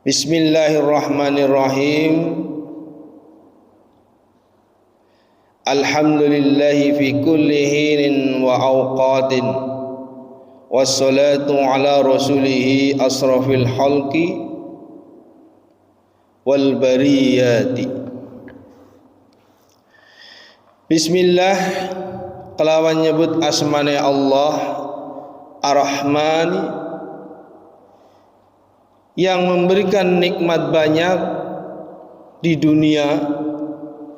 Bismillahirrahmanirrahim. Alhamdulillahi fi kulli hinin wa awqatin, wassalatu ala rasulihi asrafil khalqi wal bariyati. Bismillah, kelawan nyebut asmane Allah Ar-Rahman, yang memberikan nikmat banyak di dunia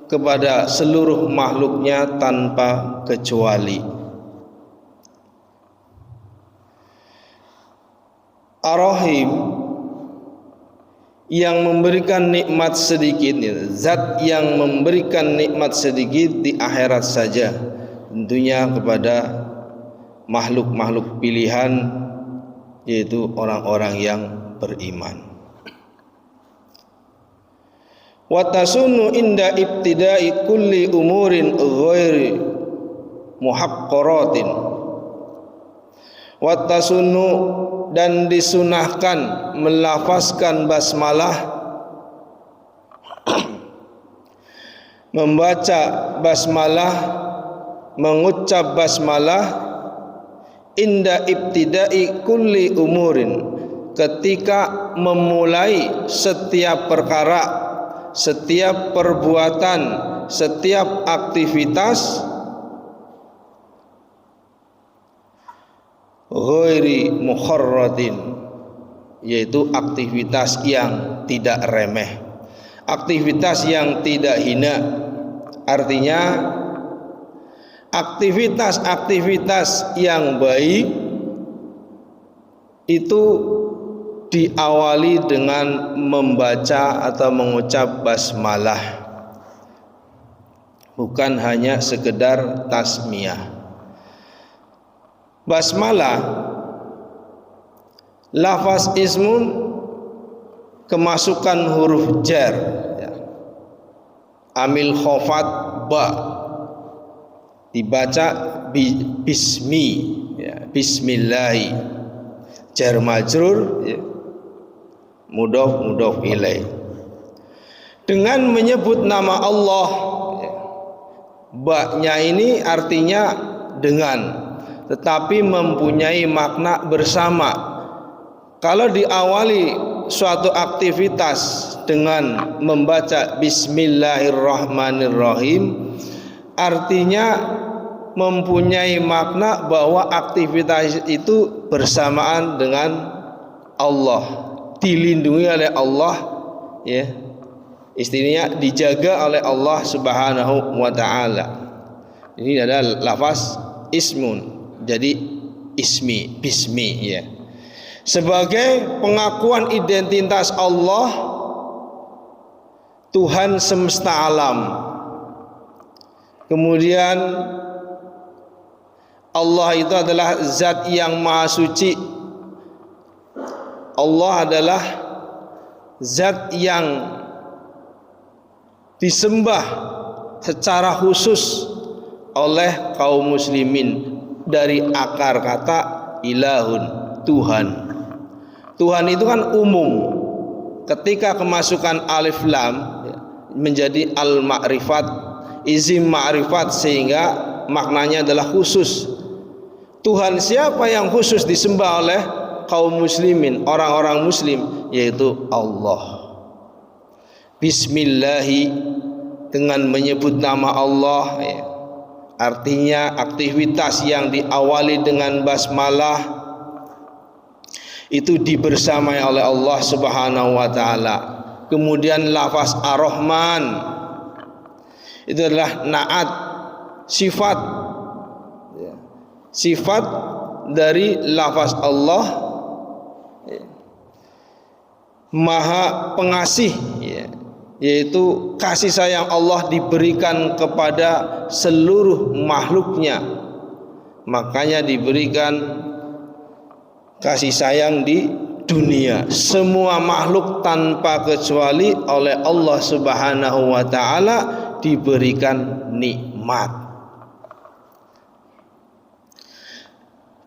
kepada seluruh makhluknya tanpa kecuali. Ar-Rahim, yang memberikan nikmat sedikit, zat yang memberikan nikmat sedikit di akhirat saja, tentunya kepada makhluk-makhluk pilihan, yaitu orang-orang yang beriman. Wa tasunu inda ibtida'i kulli umurin ghairi muhaqqaratin. Wa tasunu, dan disunahkan melafazkan basmalah, membaca basmalah, mengucap basmalah inda ibtida'i kulli umurin, ketika memulai setiap perkara, setiap perbuatan, setiap aktivitas, ghairi mukharratin, yaitu aktivitas yang tidak remeh, aktivitas yang tidak hina. Artinya aktivitas-aktivitas yang baik itu diawali dengan membaca atau mengucap basmalah, bukan hanya sekedar tasmiyah. Basmalah lafaz ismun, kemasukan huruf jar, amil khofat ba, dibaca bismi, bismillahi, jar majrur, mudhof ilaih. Dengan menyebut nama Allah, ba-nya ini artinya dengan, tetapi mempunyai makna bersama. Kalau diawali suatu aktivitas dengan membaca Bismillahirrahmanirrahim, artinya mempunyai makna bahwa aktivitas itu bersamaan dengan Allah, dilindungi oleh Allah, ya, istilahnya dijaga oleh Allah Subhanahu wa ta'ala. Ini adalah lafaz ismun, jadi ismi, bismi, ya, sebagai pengakuan identitas Allah, Tuhan semesta alam. Kemudian Allah itu adalah zat yang maha suci. Allah adalah zat yang disembah secara khusus oleh kaum muslimin dari akar kata ilahun, Tuhan. Tuhan itu kan umum. Ketika kemasukan alif lam menjadi al-ma'rifat, izim ma'rifat, sehingga maknanya adalah khusus. Tuhan siapa yang khusus disembah oleh kaum muslimin, orang-orang muslim, yaitu Allah. Bismillahi, dengan menyebut nama Allah, ya, artinya aktivitas yang diawali dengan basmalah itu dibersamai oleh Allah Subhanahu wa ta'ala. Kemudian lafaz Ar-Rahman itu adalah naat, sifat, ya, sifat dari lafaz Allah, Maha Pengasih, ya, yaitu kasih sayang Allah diberikan kepada seluruh makhluknya. Makanya diberikan kasih sayang di dunia, semua makhluk tanpa kecuali oleh Allah Subhanahu wa ta'ala diberikan nikmat.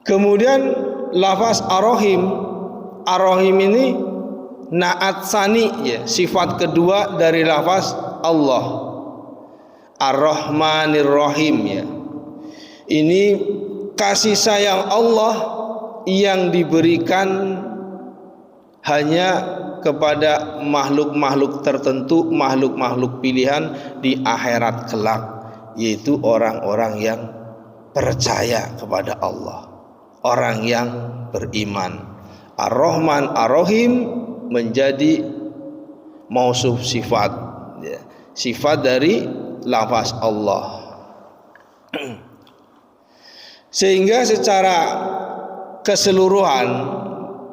Kemudian lafaz Ar-Rahim, Ar-Rahim ini naat tsani, ya, sifat kedua dari lafaz Allah. Ar-Rahmanir Rahim, ya. Ini kasih sayang Allah yang diberikan hanya kepada makhluk-makhluk tertentu, makhluk-makhluk pilihan di akhirat kelak, yaitu orang-orang yang percaya kepada Allah, orang yang beriman. Ar-Rahman Ar-Rahim menjadi mausuf sifat, ya, sifat dari lafaz Allah. Sehingga secara keseluruhan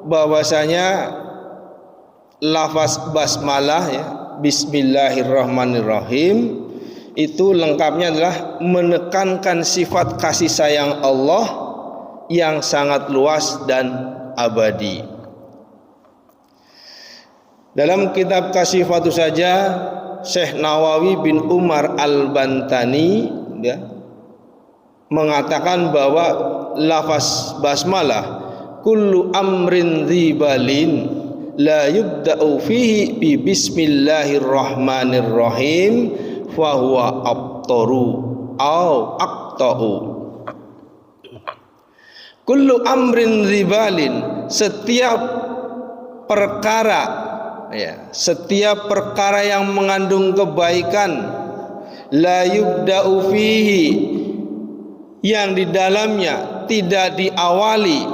bahwasanya lafaz basmalah, ya, Bismillahirrahmanirrahim, itu lengkapnya adalah menekankan sifat kasih sayang Allah yang sangat luas dan abadi. Dalam kitab Kasifatu saja, Syekh Nawawi bin Umar Al-Bantani, ya, mengatakan bahwa lafaz basmalah kullu amrin dzibalin la yubda'u fihi bi bismillahirrahmanirrahim fa huwa abtaru au aqta'u. Kullu amrin dzibalin, setiap perkara, ya, setiap perkara yang mengandung kebaikan, la yubda'u fihi, yang di dalamnya tidak diawali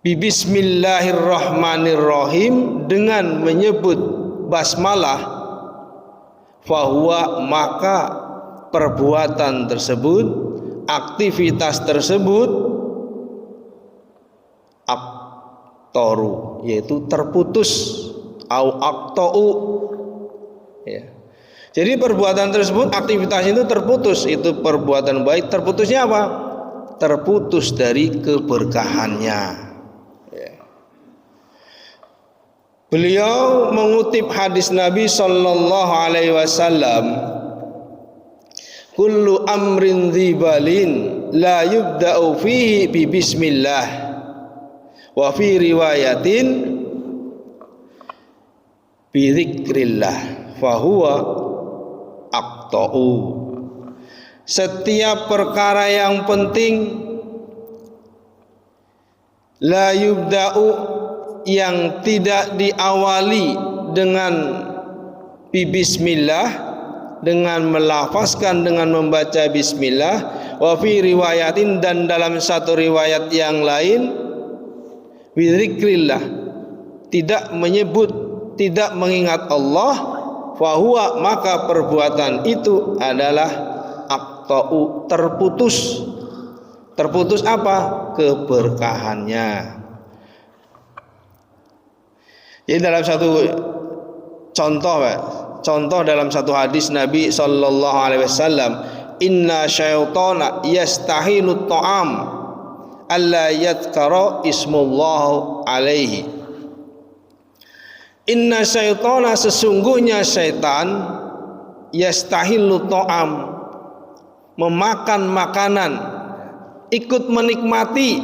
bi bismillahirrahmanirrahim, dengan menyebut basmalah, fahuwa, maka perbuatan tersebut, aktivitas tersebut, aktoru, yaitu terputus, au aktou, ya. Jadi perbuatan tersebut, aktivitas itu terputus, itu perbuatan baik. Terputusnya apa? Terputus dari keberkahannya, ya. Beliau mengutip hadis Nabi sallallahu alaihi wasallam, kullu amrin dzibalin la yubda'u fihi bi bismillah, wa fi riwayatin bi dzikrillah fahuwa aqta'u. Setiap perkara yang penting, la yubda'u, yang tidak diawali dengan bismillah, dengan melafazkan, dengan membaca bismillah, wa fi riwayatin, dan dalam satu riwayat yang lain, bi dzikrillah, tidak menyebut, tidak mengingat Allah, fahuwa, maka perbuatan itu adalah aqta'u, terputus. Terputus apa? Keberkahannya. Jadi dalam satu contoh dalam satu hadis Nabi sallallahu alaihi wasallam, inna syaitana yastahilu ta'am alla yadhkara ismullah alaihi. Inna syaitana, sesungguhnya syaitan, yastahilu ta'am, memakan makanan, ikut menikmati,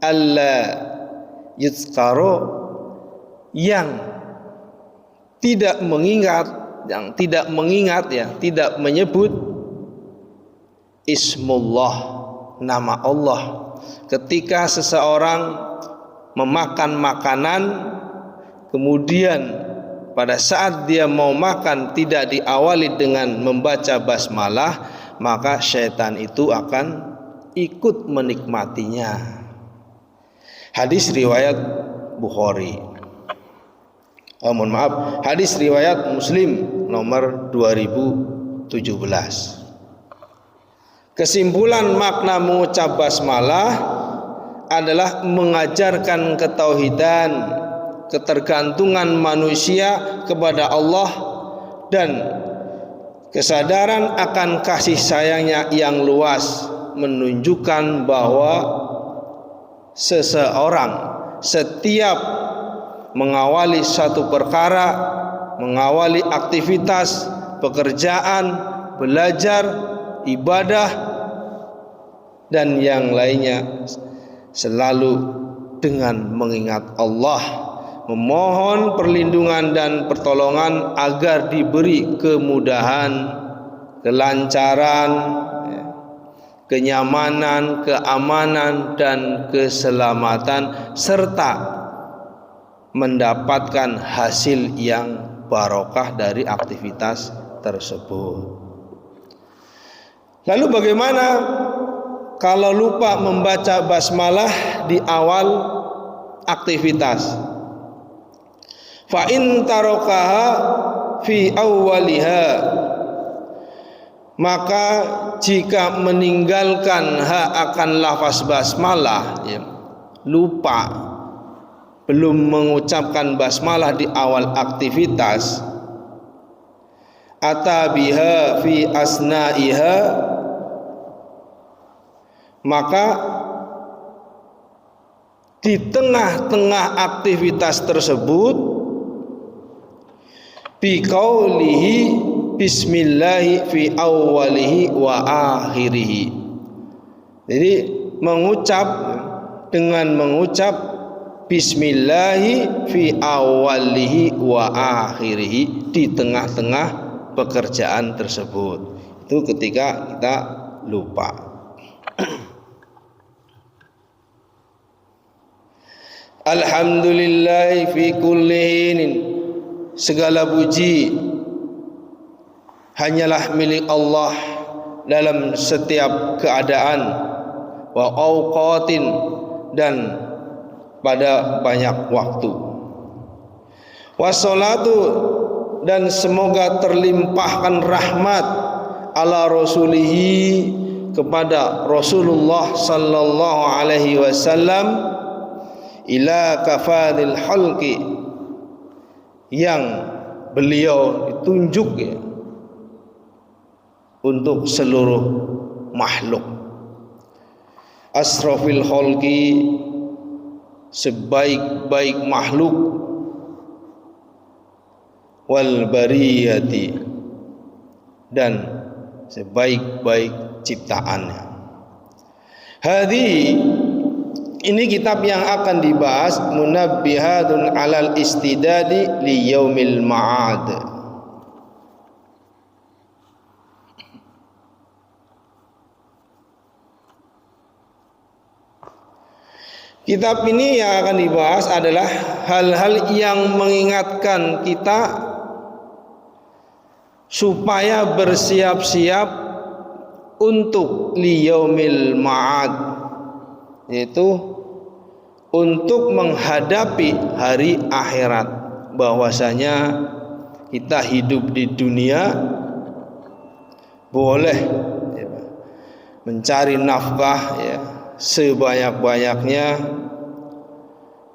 alla yadhkara, yang tidak mengingat, ya, tidak menyebut ismullah, nama Allah. Ketika seseorang memakan makanan, kemudian pada saat dia mau makan tidak diawali dengan membaca basmalah, maka syaitan itu akan ikut menikmatinya. Hadis riwayat Bukhari. Hadis riwayat Muslim nomor 2017. Kesimpulan makna mengucap basmalah adalah mengajarkan ketauhidan, ketergantungan manusia kepada Allah, dan kesadaran akan kasih sayangnya yang luas, menunjukkan bahwa seseorang setiap mengawali satu perkara, mengawali aktivitas, pekerjaan, belajar, ibadah, dan yang lainnya, selalu dengan mengingat Allah, memohon perlindungan dan pertolongan agar diberi kemudahan, kelancaran, kenyamanan, keamanan dan keselamatan serta mendapatkan hasil yang barokah dari aktivitas tersebut. Lalu bagaimana kalau lupa membaca basmalah di awal aktivitas? Fa in tarakaha fi awwaliha, maka jika meninggalkan akan lafaz basmalah, ya, lupa belum mengucapkan basmalah di awal aktivitas, atabiha fi asnaiha, maka di tengah-tengah aktivitas tersebut biqaulihi bismillahi fi awwalihi wa akhirihi. Jadi dengan mengucap bismillahi fi awwalihi wa akhirihi di tengah-tengah pekerjaan tersebut. Itu ketika kita lupa. Alhamdulillah fi kulli hinin, segala puji hanyalah milik Allah dalam setiap keadaan, wa awqatin, dan pada banyak waktu, wassalatu, dan semoga terlimpahkan rahmat ala rasulihi, kepada Rasulullah sallallahu alaihi wasallam, ila kafadil halqi, yang beliau ditunjuk, ya, untuk seluruh makhluk, asrafil halqi, sebaik-baik makhluk, wal bariyati, dan sebaik-baik ciptaannya. Ini kitab yang akan dibahas, munabbihatun alal istidadi li yaumil ma'ad. Kitab ini yang akan dibahas adalah hal-hal yang mengingatkan kita supaya bersiap-siap untuk liyaumil ma'ad, yaitu untuk menghadapi hari akhirat. Bahwasanya kita hidup di dunia boleh, ya, mencari nafkah, ya, sebanyak-banyaknya,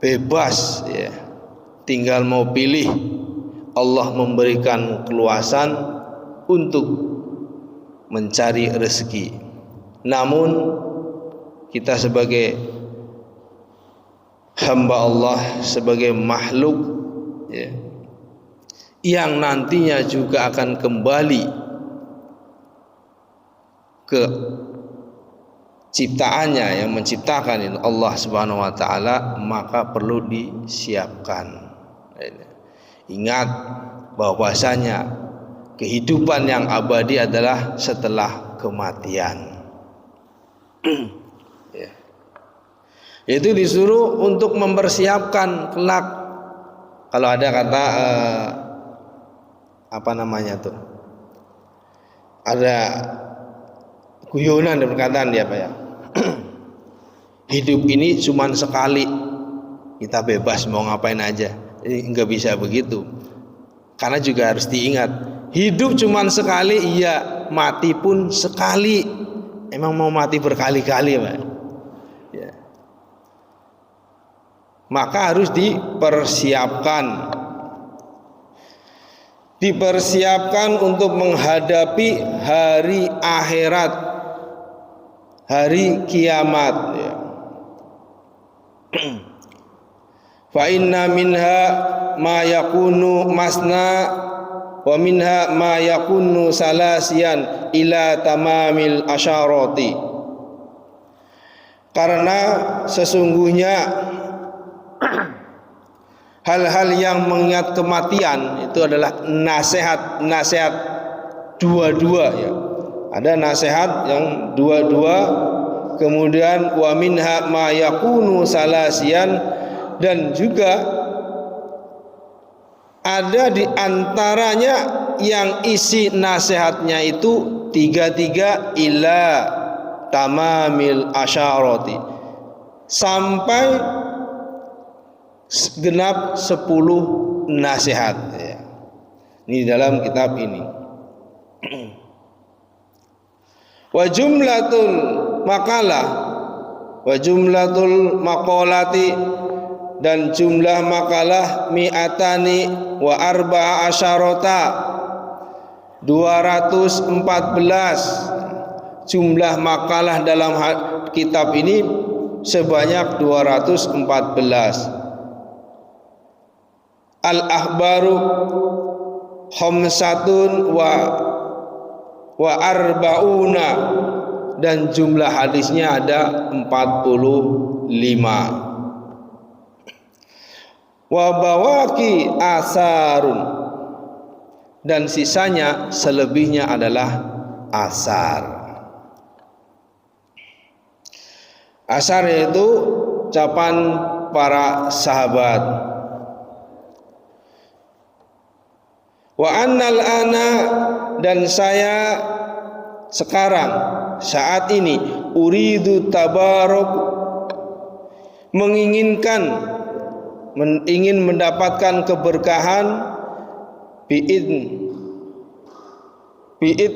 bebas, ya, tinggal mau pilih. Allah memberikan keluasan untuk mencari rezeki. Namun kita sebagai hamba Allah, sebagai makhluk, ya, yang nantinya juga akan kembali ke ciptaannya yang menciptakan Allah Subhanahu wa taala, maka perlu disiapkan. Ingat bahwasanya kehidupan yang abadi adalah setelah kematian. Ya. Itu disuruh untuk mempersiapkan kelak. Kalau ada kata apa namanya tuh, ada guyonan dan perkataan dia, apa ya, hidup ini cuma sekali, kita bebas mau ngapain aja. Enggak bisa begitu, karena juga harus diingat, hidup cuma sekali, iya, mati pun sekali. Emang mau mati berkali-kali, Pak? Ya. Maka harus dipersiapkan untuk menghadapi hari akhirat, hari kiamat, ya. Fa inna minha ma yakunu masna wa minha ma yakunu salasian ila tamamil asyarati. Karena sesungguhnya hal-hal yang mengingat kematian itu adalah nasihat dua-dua ya. Ada nasihat yang dua-dua, kemudian wa minha ma yakunu salasian, dan juga ada di antaranya yang isi nasihatnya itu tiga ila tamamil asyarati, sampai genap 10 nasihat ya. Ini dalam kitab ini. Wa jumlatul makalah wa jumlatul maqalati, dan jumlah makalah mi'atani wa arba'a asyarata, 214. Jumlah makalah dalam kitab ini sebanyak 214. Al-ahbaru khamsatun wa arba'una, dan jumlah hadisnya ada 45. Wa bawaki asarun, dan sisanya selebihnya adalah asar. Asar yaitu ucapan para sahabat. Wa annal ana, dan saya sekarang saat ini uridu tabaruk, ingin mendapatkan keberkahan bi'id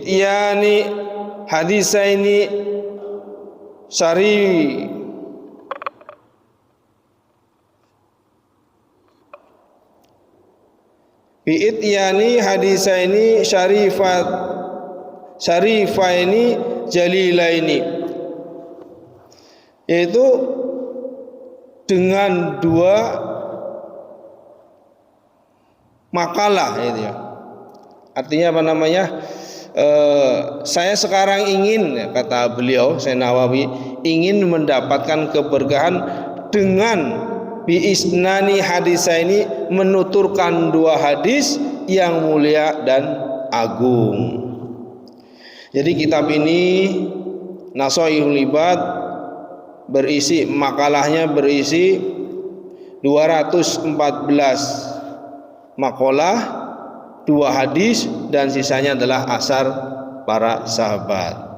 yani hadisaini syari bi'id yani hadisaini syarifaini jalilaini, yaitu dengan 2 makalah itu ya. Artinya apa namanya? Saya sekarang ingin, kata beliau Syekh Nawawi, ingin mendapatkan keberkahan dengan biisnani hadisaini, menuturkan 2 hadis yang mulia dan agung. Jadi kitab ini Nasaihul Ibad berisi, makalahnya berisi 214 makalah, 2 hadis, dan sisanya adalah asar para sahabat.